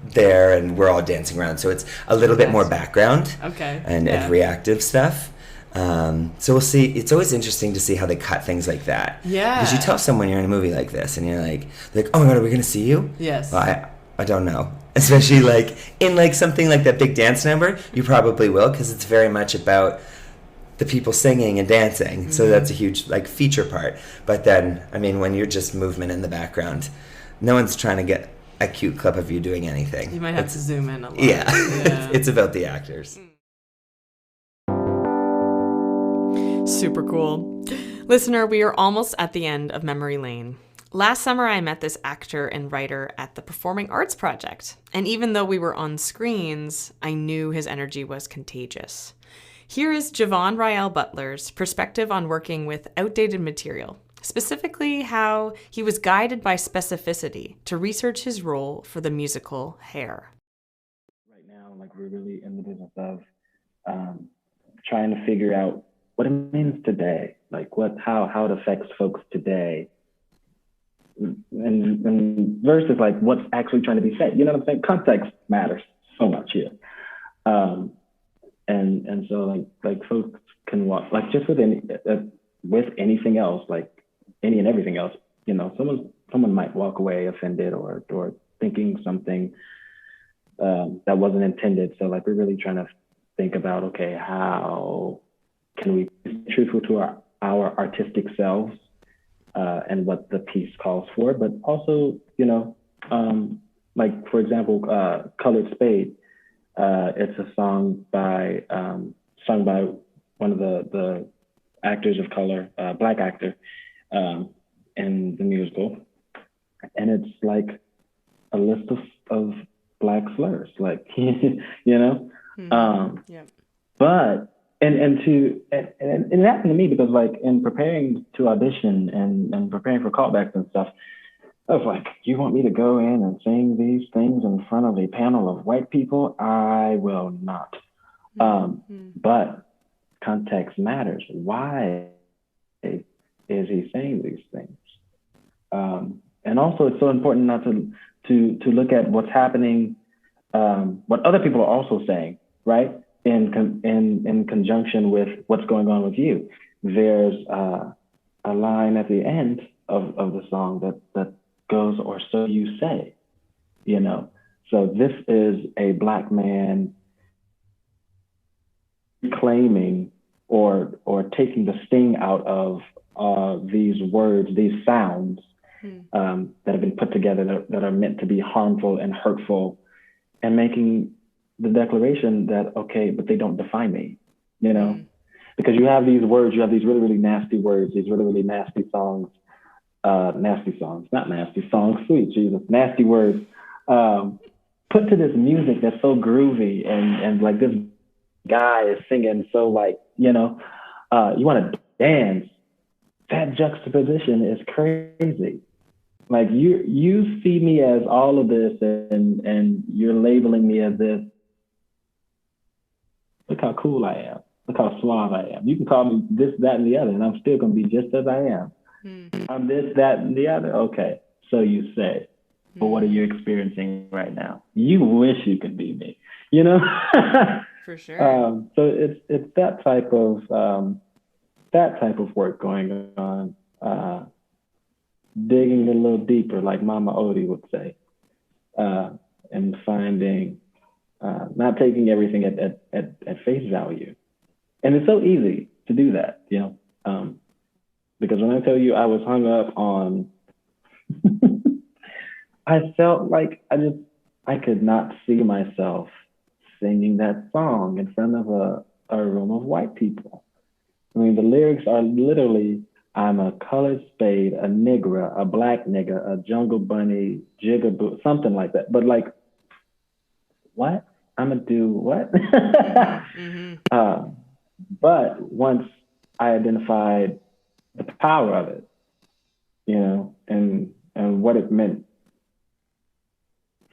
there, and we're all dancing around. So it's a little bit more background, and reactive stuff. So we'll see. It's always interesting to see how they cut things like that. Yeah. Because you tell someone you're in a movie like this, and you're like, oh my god, are we gonna see you? Yes. Well, I don't know. Especially like in like something like that big dance number, you probably will, because it's very much about the people singing and dancing. So that's a huge like feature part. But then, I mean, when you're just movement in the background, no one's trying to get a cute clip of you doing anything. You might have to zoom in a lot. Yeah, it's about the actors. Super cool. Listener, we are almost at the end of Memory Lane. Last summer, I met this actor and writer at the Performing Arts Project. And even though we were on screens, I knew his energy was contagious. Here is JaVaun Ryal Butler's perspective on working with outdated material, specifically how he was guided by specificity to research his role for the musical Hair. Right now, like we're really in the business of trying to figure out what it means today, like how it affects folks today, and versus like what's actually trying to be said. You know what I'm saying? Context matters so much here. And so like folks can walk like just with anything else, like any and everything else, you know, someone might walk away offended or thinking something that wasn't intended. So like we're really trying to think about, okay, how can we be truthful to our artistic selves and what the piece calls for, but also, you know, like for example, Colored Spade. It's a song sung by one of the actors of color, Black actor, in the musical, and it's like a list of Black slurs, like you know, but and it happened to me because like in preparing to audition and preparing for callbacks and stuff, I was like, you want me to go in and sing these things in front of a panel of white people? I will not. But context matters. Why is he saying these things? And also, it's so important not to look at what's happening, what other people are also saying, right? In conjunction with what's going on with you. There's a line at the end of the song that goes, or so you say, you know. So this is a Black man claiming or taking the sting out of these words, these sounds that have been put together that are meant to be harmful and hurtful, and making the declaration that, okay, but they don't define me, you know, because you have these words, you have these really, really nasty words, these really, really nasty songs, sweet Jesus, nasty words, put to this music that's so groovy and like this guy is singing so like, you know, you want to dance. That juxtaposition is crazy. Like you see me as all of this and you're labeling me as this. Look how cool I am. Look how suave I am. You can call me this, that, and the other, and I'm still gonna be just as I am. I'm this, that, and the other. Okay, so you say, but what are you experiencing right now? You wish you could be me, you know? For sure. So it's that type of work going on, digging a little deeper, like Mama Odie would say, and finding, not taking everything at face value. And it's so easy to do that, you know, because when I tell you I was hung up on, I felt like I could not see myself singing that song in front of a room of white people. I mean, the lyrics are literally, I'm a colored spade, a nigger, a Black nigger, a jungle bunny, jigaboo, something like that. But like, what? I'm gonna do what? But once I identified the power of it, you know, and what it meant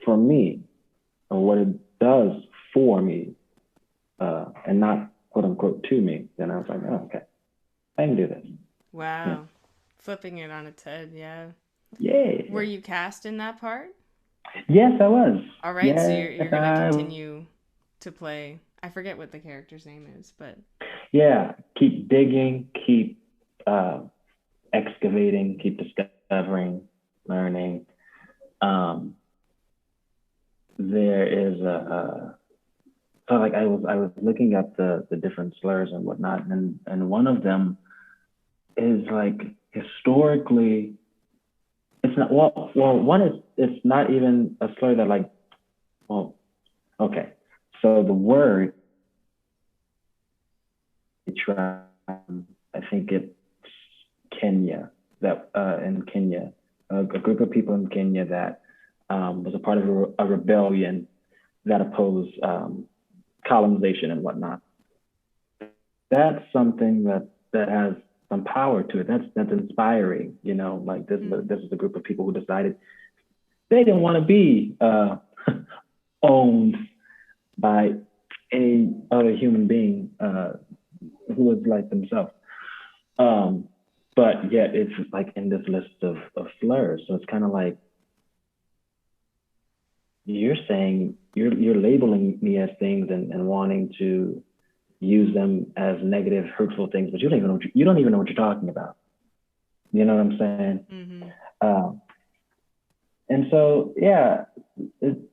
for me, or what it does for me, and not quote unquote to me, then I was like, oh, okay, I can do this. Wow. Yeah. Flipping it on its head, yeah. Yeah. Were you cast in that part? Yes, I was. All right, yes, so you're going to continue to play. I forget what the character's name is, but... Yeah, keep digging, keep excavating, keep discovering, learning. There is so like I was looking at the different slurs and whatnot, and one of them is like historically, it's not one is it's not even a slur that like, well, okay, so the word, I think it's Kenya, that in Kenya, a group of people in Kenya that was a part of a rebellion that opposed colonization and whatnot. That's something that has some power to it. That's inspiring, you know, like this is a group of people who decided they didn't want to be owned by any other human being who was like themselves. But yet it's like in this list of slurs. So it's kind of like, you're saying, you're labeling me as things and wanting to use them as negative, hurtful things, but you don't even know what you're talking about. You know what I'm saying? Mm-hmm. And so, yeah,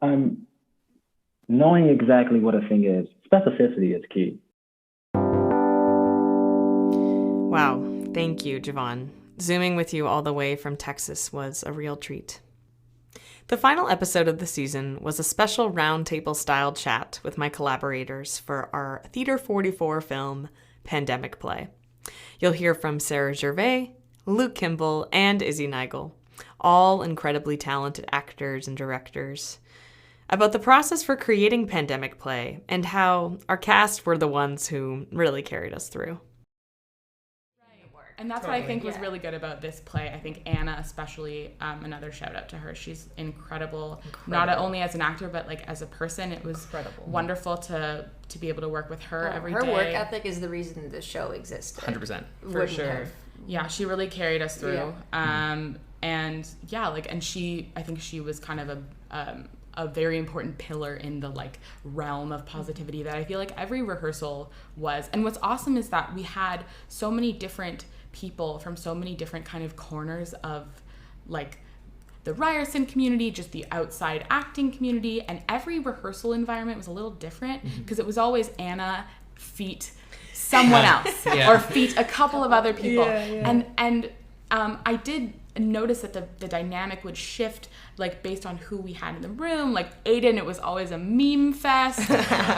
I'm knowing exactly what a thing is. Specificity is key. Wow. Thank you, JaVaun. Zooming with you all the way from Texas was a real treat. The final episode of the season was a special roundtable-style chat with my collaborators for our Theater 44 film, Pandemic Play. You'll hear from Sarah Gervais, Luke Kimball, and Izzi Nagel, all incredibly talented actors and directors, about the process for creating Pandemic Play and how our cast were the ones who really carried us through. And that's what I think was really good about this play. I think Anna especially, another shout out to her. She's incredible, not only as an actor, but like as a person. It was wonderful to be able to work with her every day. Her work ethic is the reason the show existed. 100%. For sure. Yeah, she really carried us through. Yeah. And yeah, like, and I think she was kind of a very important pillar in the like realm of positivity that I feel like every rehearsal was. And what's awesome is that we had so many different people from so many different kind of corners of like the Ryerson community, just the outside acting community, and every rehearsal environment was a little different because it was always Anna feat someone else or feat a couple of other people. And I did notice that the dynamic would shift like based on who we had in the room. Like Aidan, it was always a meme fest.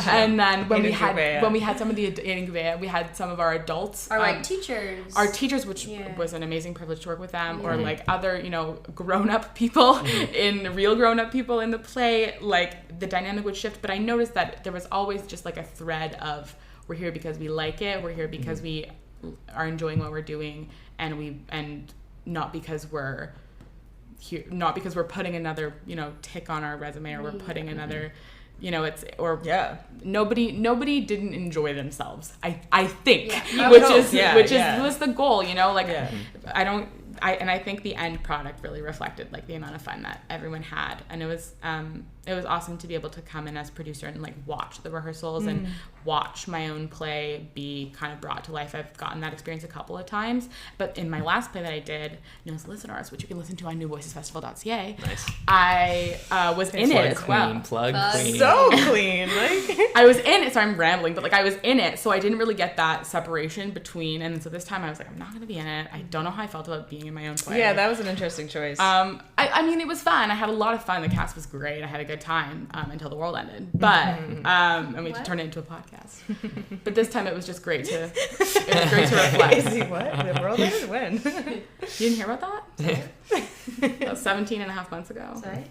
And then when we had some of the Aidan Gervais, we had some of our adults, like teachers, which was an amazing privilege to work with them, or like other, you know, grown-up people real grown-up people in the play. Like the dynamic would shift, but I noticed that there was always just like a thread of, we're here because we like it, we're here because we are enjoying what we're doing, and not because we're here, not because we're putting another, you know, tick on our resume, or we're putting another, you know, nobody didn't enjoy themselves. I think, which was the goal, you know, like I think the end product really reflected like the amount of fun that everyone had, and it was awesome to be able to come in as producer and like watch the rehearsals and watch my own play be kind of brought to life. I've gotten that experience a couple of times, but in my last play that I did, Knows Listen Ours, which you can listen to on newvoicesfestival.ca, I was in it as well. Queen. So clean. Like I was in it, so I'm rambling, but like I was in it, so I didn't really get that separation between, and so this time I was like, I'm not going to be in it. I don't know how I felt about being in my own play. Yeah, that was an interesting choice. I mean, it was fun. I had a lot of fun. The cast was great. I had a good time until the world ended. But and we turned it into a podcast. But this time it was just great to reflect. Izzi, what? The world ended when? You didn't hear about that? That was 17 and a half months ago. Sorry.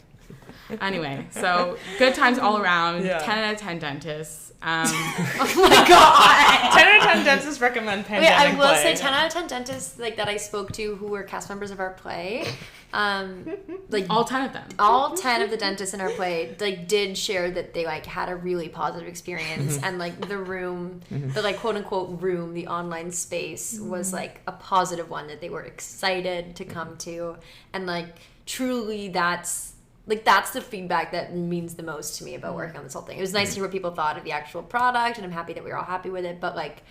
Anyway, so good times all around. 10 out of 10 dentists. Oh my god! 10 out of 10 dentists recommend Pandemic Play. I will say 10 out of 10 dentists like that I spoke to who were cast members of our play. Like all 10 of them. All 10 of the dentists in our play like did share that they like had a really positive experience, and like the room, the like quote unquote room, the online space was like a positive one that they were excited to come to, and like truly that's the feedback that means the most to me about working on this whole thing. It was nice to hear what people thought of the actual product, and I'm happy that we were all happy with it, but like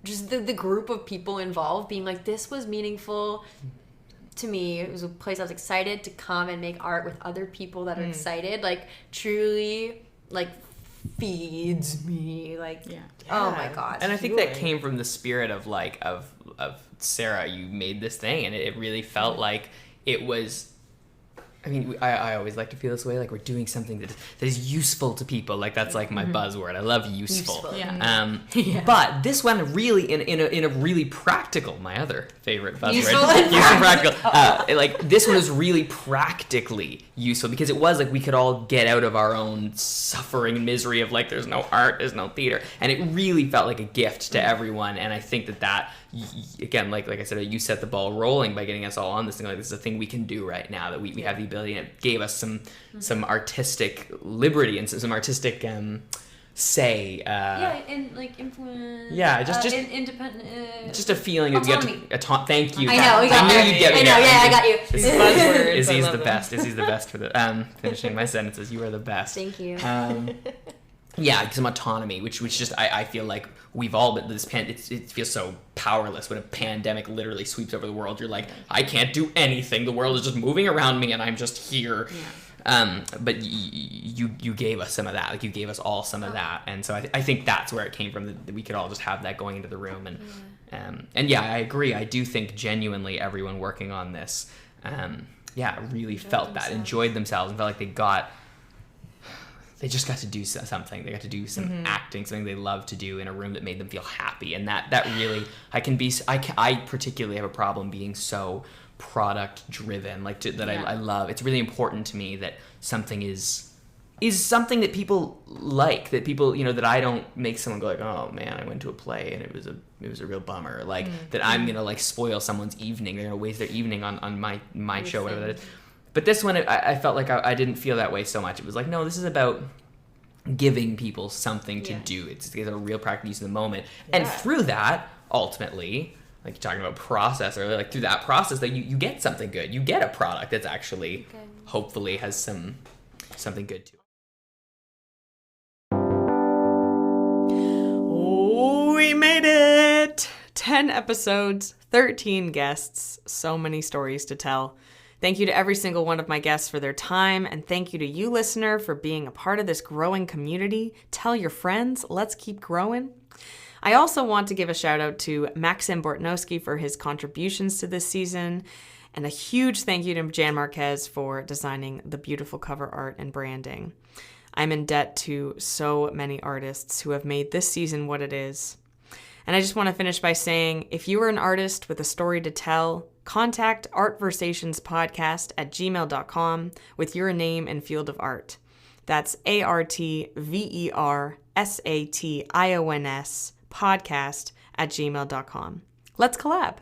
just the group of people involved being like, this was meaningful to me. It was a place I was excited to come and make art with other people that are excited, like truly like feeds me. Like, oh my gosh. And I think that came from the spirit of like of Sarah. You made this thing, and it really felt like it was. I mean, I always like to feel this way, like we're doing something that is useful to people. Like that's like my buzzword. I love useful. But this one really in a really practical. My other favorite buzzword. Useful and practical. Like this one was really practically useful because it was like we could all get out of our own suffering and misery of like there's no art, there's no theater, and it really felt like a gift to everyone. And I think that again, like I said, you set the ball rolling by getting us all on this thing. Like this is a thing we can do right now that we have the ability, and it gave us some artistic liberty and some artistic say. And like influence. Yeah, just independent. just a feeling of thank you. I know. I knew you'd get me. I got you. Izzi's the best. Izzi's the best for the finishing my sentences. You are the best. Thank you. Yeah, some autonomy, which just I feel like we've all been it feels so powerless when a pandemic literally sweeps over the world. You're like, I can't do anything. The world is just moving around me, and I'm just here. Yeah. But you gave us some of that. Like you gave us all some of that, and so I think that's where it came from. That we could all just have that going into the room, and I agree. I do think genuinely everyone working on this, really felt that, enjoyed themselves, and felt like they just got to do something. They got to do some acting, something they love to do in a room that made them feel happy. And that really, I particularly have a problem being so product driven, I love. It's really important to me that something is something that people like, that people, that I don't make someone go like, oh man, I went to a play and it was a real bummer. Like that I'm going to like spoil someone's evening. They're going to waste their evening on my show, whatever that is. But this one, I felt like I didn't feel that way so much. It was like, no, this is about giving people something to do. It's a real practical use of the moment. Yeah. And through that, ultimately, like you're talking about process, or like through that process, that you get something good. You get a product that's actually, hopefully, has something good to it. We made it! 10 episodes, 13 guests, so many stories to tell. Thank you to every single one of my guests for their time, and thank you to you, listener, for being a part of this growing community. Tell your friends. Let's keep growing. I also want to give a shout out to Maxim Bortnowski for his contributions to this season, and a huge thank you to Jan Marquez for designing the beautiful cover art and branding. I'm in debt to so many artists who have made this season what it is. And I just want to finish by saying, if you are an artist with a story to tell, contact artversationspodcast@gmail.com with your name and field of art. That's ARTVERSATIONS podcast@gmail.com. Let's collab.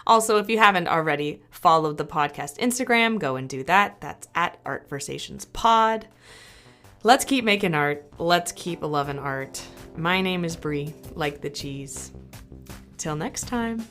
Also, if you haven't already followed the podcast Instagram, go and do that. That's @artversationspod. Let's keep making art. Let's keep loving art. My name is Bri, like the cheese. Till next time.